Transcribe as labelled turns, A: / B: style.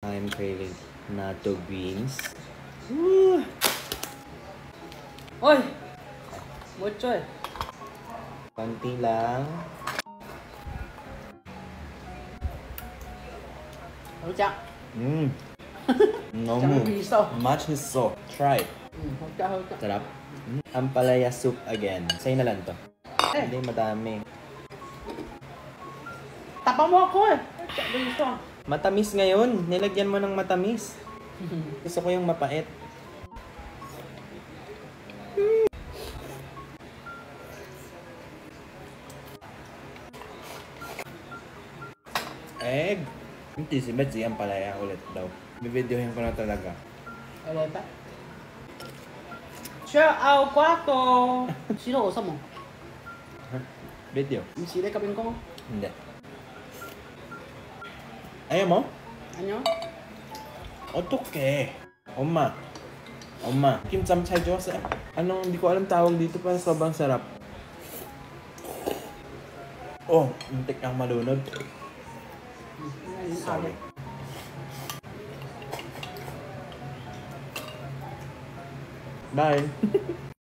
A: I'm craving natto beans.
B: Ôi! Mucho eh.
A: Konti lang.
B: Ano siya?
A: Nomu.
B: Tsaka miso.
A: Much miso. Try.
B: Hogka.
A: Sarap. Ampalaya soup again. Sa'yo na lang to.
B: Eh,
A: Hindi, madami.
B: tapang mo ako eh. Tsaka miso.
A: Matamis ngayon. Nilagyan mo ng matamis. Gusto ko yung mapait. Egg. Hindi si Betsy ang palaya ulit daw. Bibidyohin ko na talaga.
B: Eleta. Siya au kwarto. Sino usap mo?
A: Video.
B: Misile kabin ko.
A: Hindi. Ayaw mo?
B: Ano?
A: 어떡해. 엄마. 김쌈 잘 좋았어요? Anong hindi ko alam tawag dito pero sobrang sarap. Oh, muntik kang malunod. Sorry. Bye.